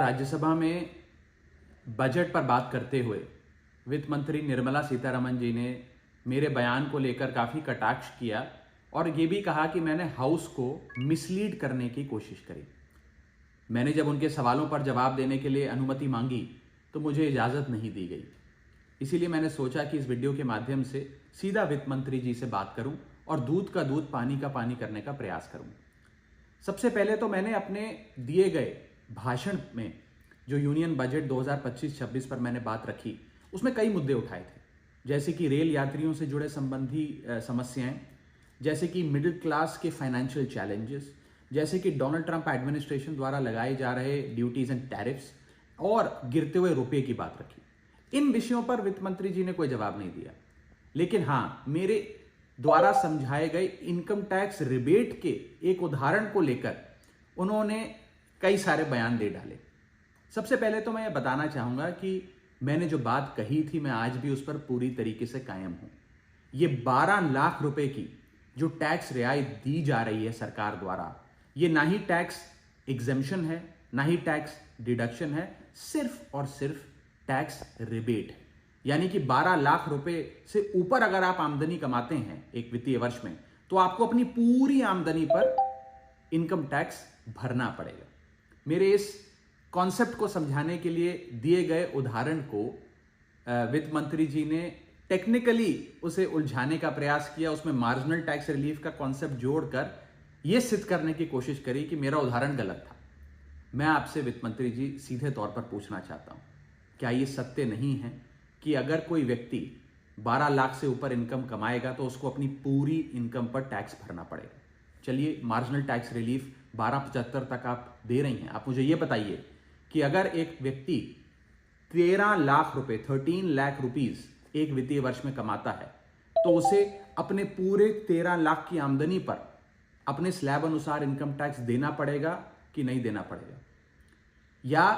राज्यसभा में बजट पर बात करते हुए वित्त मंत्री निर्मला सीतारमण जी ने मेरे बयान को लेकर काफ़ी कटाक्ष किया और ये भी कहा कि मैंने हाउस को मिसलीड करने की कोशिश करी। मैंने जब उनके सवालों पर जवाब देने के लिए अनुमति मांगी तो मुझे इजाज़त नहीं दी गई। इसीलिए मैंने सोचा कि इस वीडियो के माध्यम से सीधा वित्त मंत्री जी से बात करूं और दूध का दूध पानी का पानी करने का प्रयास करूं। सबसे पहले तो मैंने अपने दिए गए भाषण में जो यूनियन बजट 2025-26 पर मैंने बात रखी उसमें कई मुद्दे उठाए थे, जैसे कि रेल यात्रियों से जुड़े संबंधी समस्याएं, जैसे कि मिडिल क्लास के फाइनेंशियल चैलेंजेस, जैसे कि डोनाल्ड ट्रंप एडमिनिस्ट्रेशन द्वारा लगाए जा रहे ड्यूटीज एंड टैरिफ्स और गिरते हुए रुपये की बात रखी। इन विषयों पर वित्त मंत्री जी ने कोई जवाब नहीं दिया, लेकिन हाँ, मेरे द्वारा समझाए गए इनकम टैक्स रिबेट के एक उदाहरण को लेकर उन्होंने कई सारे बयान दे डाले। सबसे पहले तो मैं ये बताना चाहूंगा कि मैंने जो बात कही थी मैं आज भी उस पर पूरी तरीके से कायम हूं। ये 12 लाख रुपए की जो टैक्स रियायत दी जा रही है सरकार द्वारा, ये ना ही टैक्स एग्जेम्पशन है, ना ही टैक्स डिडक्शन है, सिर्फ और सिर्फ टैक्स रिबेट है। यानी कि 12 लाख रुपए से ऊपर अगर आप आमदनी कमाते हैं एक वित्तीय वर्ष में, तो आपको अपनी पूरी आमदनी पर इनकम टैक्स भरना पड़ेगा। मेरे इस कॉन्सेप्ट को समझाने के लिए दिए गए उदाहरण को वित्त मंत्री जी ने टेक्निकली उसे उलझाने का प्रयास किया। उसमें मार्जिनल टैक्स रिलीफ का कॉन्सेप्ट जोड़कर यह सिद्ध करने की कोशिश करी कि मेरा उदाहरण गलत था। मैं आपसे वित्त मंत्री जी सीधे तौर पर पूछना चाहता हूं, क्या यह सत्य नहीं है कि अगर कोई व्यक्ति 12 लाख से ऊपर इनकम कमाएगा तो उसको अपनी पूरी इनकम पर टैक्स भरना पड़ेगा? चलिए, मार्जिनल टैक्स रिलीफ 1275 तक आप दे रही हैं। आप मुझे यह बताइए कि अगर एक व्यक्ति 13 लाख रुपए 13 लाख रुपीज एक वित्तीय वर्ष में कमाता है तो उसे अपने पूरे 13 लाख की आमदनी पर अपने स्लैब अनुसार इनकम टैक्स देना पड़ेगा कि नहीं देना पड़ेगा? या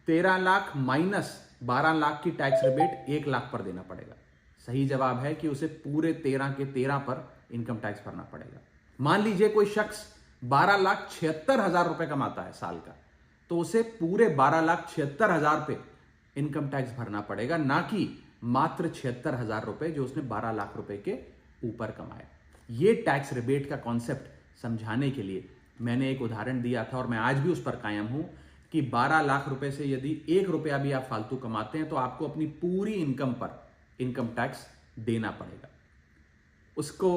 13 लाख माइनस 12 लाख की टैक्स रिबेट 1 लाख पर देना पड़ेगा? सही जवाब है कि उसे पूरे 13 के 13 पर इनकम टैक्स भरना पड़ेगा। मान लीजिए कोई शख्स 12,76,000 रुपए कमाता है साल का, तो उसे पूरे 12,76,000 पे इनकम टैक्स भरना पड़ेगा, ना कि मात्र 76,000 रुपए जो उसने 12 लाख रुपए के ऊपर कमाया। ये टैक्स रिबेट का कॉन्सेप्ट समझाने के लिए मैंने एक उदाहरण दिया था और मैं आज भी उस पर कायम हूं कि 12 लाख रुपए से यदि 1 रुपया भी आप फालतू कमाते हैं तो आपको अपनी पूरी इनकम पर इनकम टैक्स देना पड़ेगा। उसको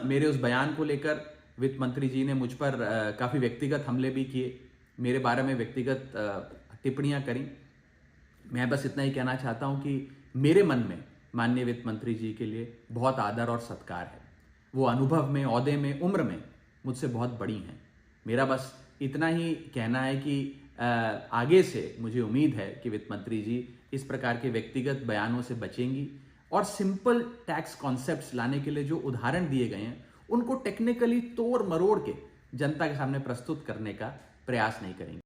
मेरे उस बयान को लेकर वित्त मंत्री जी ने मुझ पर काफ़ी व्यक्तिगत हमले भी किए, मेरे बारे में व्यक्तिगत टिप्पणियां करी। मैं बस इतना ही कहना चाहता हूं कि मेरे मन में माननीय वित्त मंत्री जी के लिए बहुत आदर और सत्कार है। वो अनुभव में, ओहदे में, उम्र में मुझसे बहुत बड़ी हैं। मेरा बस इतना ही कहना है कि आगे से मुझे उम्मीद है कि वित्त मंत्री जी इस प्रकार के व्यक्तिगत बयानों से बचेंगी और सिंपल टैक्स कॉन्सेप्ट्स लाने के लिए जो उदाहरण दिए गए हैं उनको टेक्निकली तोड़ मरोड़ के जनता के सामने प्रस्तुत करने का प्रयास नहीं करेंगे।